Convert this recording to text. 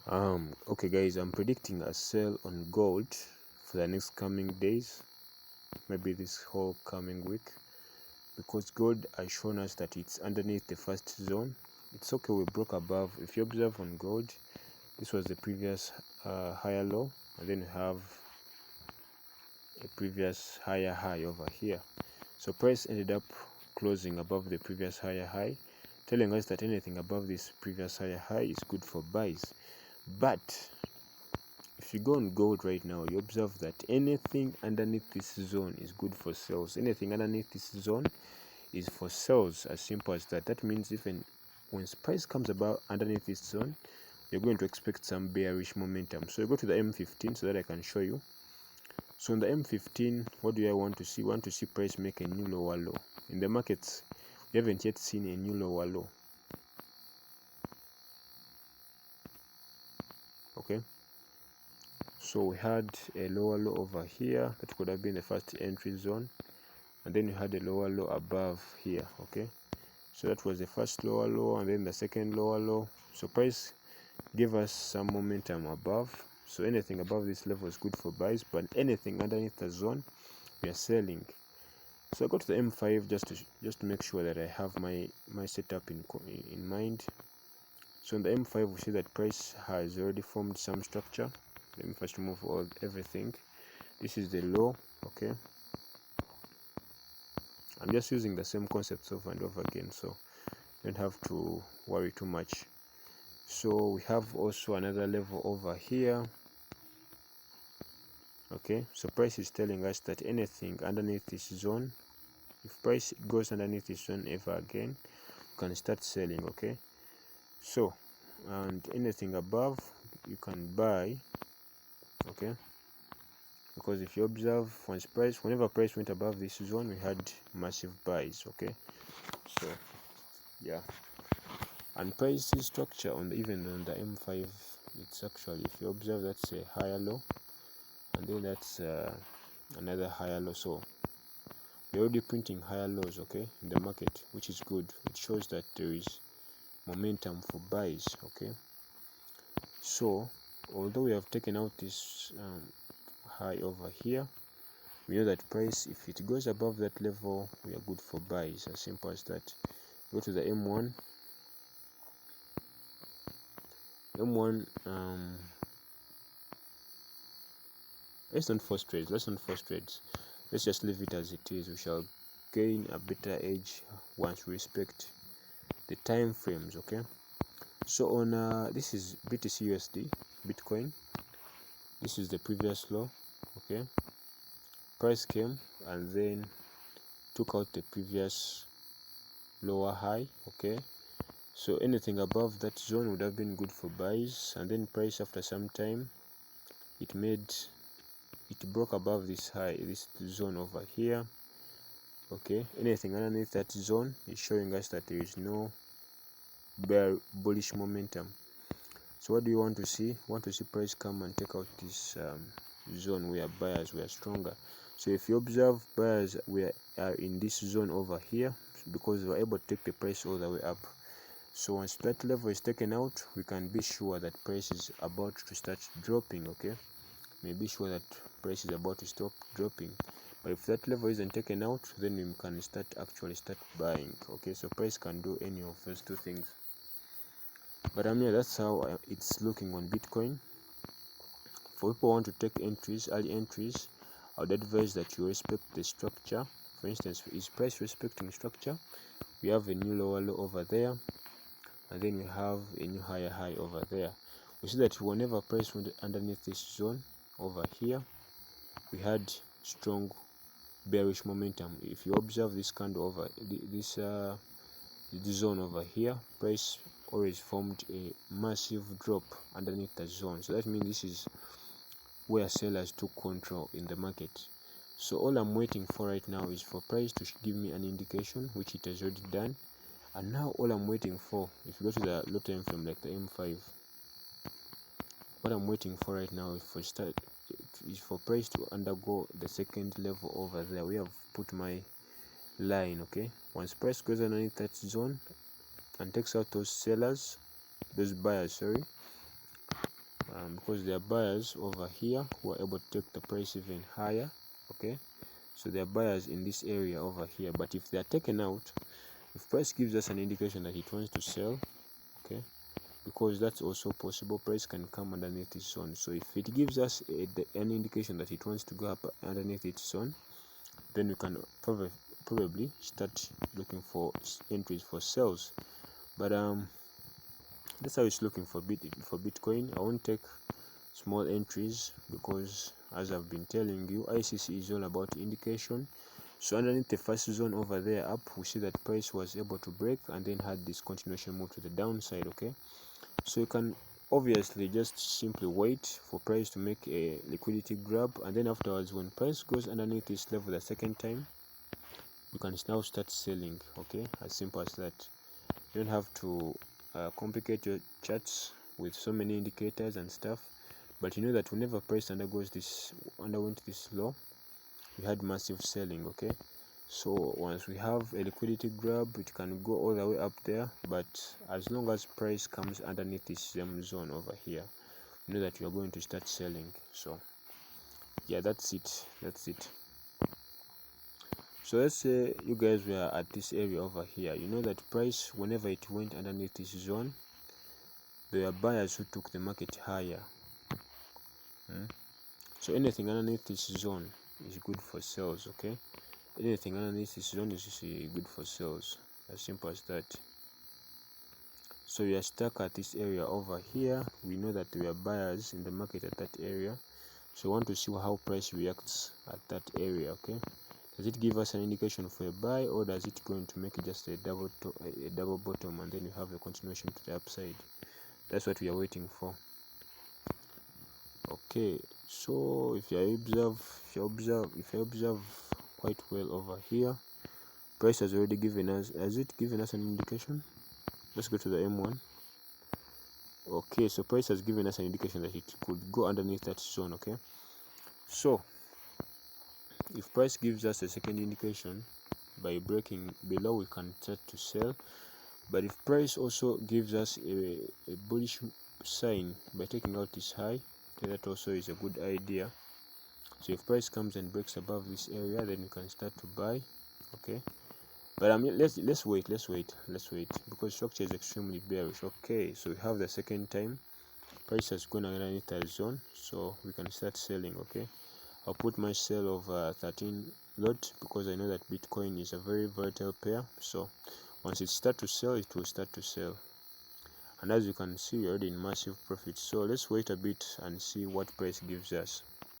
Okay guys, I'm predicting a sell on gold for the next coming days, maybe this whole coming week, because gold has shown us that it's underneath the first zone. It's okay, we broke above. If you observe on gold, this was the previous higher low, and then you have a previous higher high over here. So price ended up closing above the previous higher high, telling us that anything above this previous higher high is good for buys. But if you go on gold right now, you observe that anything underneath this zone is good for sales. Anything underneath this zone is for sales, as simple as that. That means even when price comes about underneath this zone, you're going to expect some bearish momentum. So you go to the M15 so that I can show you. So on the M15, what do I want to see? I want to see price make a new lower low. In the markets, we haven't yet seen a new lower low. Okay, so we had a lower low over here that could have been the first entry zone, and then we had a lower low above here. Okay, so that was the first lower low, and then the second lower low. So price gave us some momentum above, so anything above this level is good for buys, but anything underneath the zone we are selling. So I go to the M5 just to make sure that I have my setup in mind. So in the M5 we see that price has already formed some structure. Let me first remove everything. This is the low. Okay, I'm just using the same concepts over and over again, so don't have to worry too much. So we have also another level over here. Okay, so price is telling us that anything underneath this zone, if price goes underneath this zone ever again, you can start selling. Okay, so and anything above you can buy. Okay, because if you observe, whenever price went above this zone, we had massive buys. Okay, so yeah, and price structure even on the M5, it's actually, if you observe, that's a higher low, and then that's another higher low. So we're already printing higher lows, okay, in the market, which is good. It shows that there is momentum for buys. Okay, so although we have taken out this high over here, we know that price, if it goes above that level, we are good for buys, as simple as that. Go to the M1. Let's not force trades. Let's just leave it as it is. We shall gain a better edge once we respect the time frames. Okay, so on this is BTC USD Bitcoin. This is the previous low. Okay, price came and then took out the previous lower high. Okay, so anything above that zone would have been good for buys, and then price after some time it broke above this high, this zone over here. Okay, anything underneath that zone is showing us that there is no bullish momentum. So what do you want to see? Want to see price come and take out this zone where buyers were stronger. So if you observe, buyers are in this zone over here because they were able to take the price all the way up. So once that level is taken out, we can be sure that price is about to start dropping. Okay, may be sure that price is about to stop dropping. But if that level isn't taken out, then we can actually start buying. Okay, so price can do any of those two things. But yeah, that's how it's looking on Bitcoin. For people who want to take entries, early entries, I would advise that you respect the structure. For instance, is price respecting structure? We have a new lower low over there, and then we have a new higher high over there. We see that whenever price went underneath this zone over here, we had strong bearish momentum. If you observe this candle over this zone over here, price always formed a massive drop underneath the zone. So that means this is where sellers took control in the market. So all I'm waiting for right now is for price to give me an indication, which it has already done. And now all I'm waiting for, if you go to the low time frame like the M5, what I'm waiting for right now is for price to undergo the second level over there. We have put my line. Okay, once price goes underneath that zone and takes out those buyers, sorry, because there are buyers over here who are able to take the price even higher. Okay, so there are buyers in this area over here, but if they are taken out, if price gives us an indication that it wants to sell, okay, because that's also possible, price can come underneath this zone. So if it gives us an indication that it wants to go up underneath its zone, then we can probably start looking for entries for sales. But that's how it's looking for Bitcoin. I won't take small entries because, as I've been telling you, ICC is all about indication. So underneath the first zone over there up, we see that price was able to break and then had this continuation move to the downside. Okay, so you can obviously just simply wait for price to make a liquidity grab, and then afterwards, when price goes underneath this level the second time, you can now start selling. Okay, as simple as that. You don't have to complicate your charts with so many indicators and stuff, but you know that whenever price underwent this low, we had massive selling. Okay, so once we have a liquidity grab, it can go all the way up there, but as long as price comes underneath this same zone over here, you know that you are going to start selling. So yeah, that's it. So let's say you guys were at this area over here. You know that price, whenever it went underneath this zone, there are buyers who took the market higher. So anything underneath this zone is good for sales. Okay, anything underneath this zone is good for sales, as simple as that. So we are stuck at this area over here. We know that there are buyers in the market at that area, so we want to see how price reacts at that area. Okay, does it give us an indication for a buy, or does it going to make just a double bottom and then you have a continuation to the upside? That's what we are waiting for. Okay, so if you observe quite well over here, price has already given us an indication. Let's go to the M1. Okay, so price has given us an indication that it could go underneath that zone. Okay, so if price gives us a second indication by breaking below, we can start to sell. But if price also gives us a bullish sign by taking out this high, then that also is a good idea. So if price comes and breaks above this area, then you can start to buy. Okay, but let's wait because structure is extremely bearish. Okay, so we have the second time price has gone underneath that zone, so we can start selling. Okay, I'll put my sell of 13 lot because I know that Bitcoin is a very volatile pair. So once it starts to sell, it will start to sell, and as you can see, we're already in massive profit. So let's wait a bit and see what price gives us.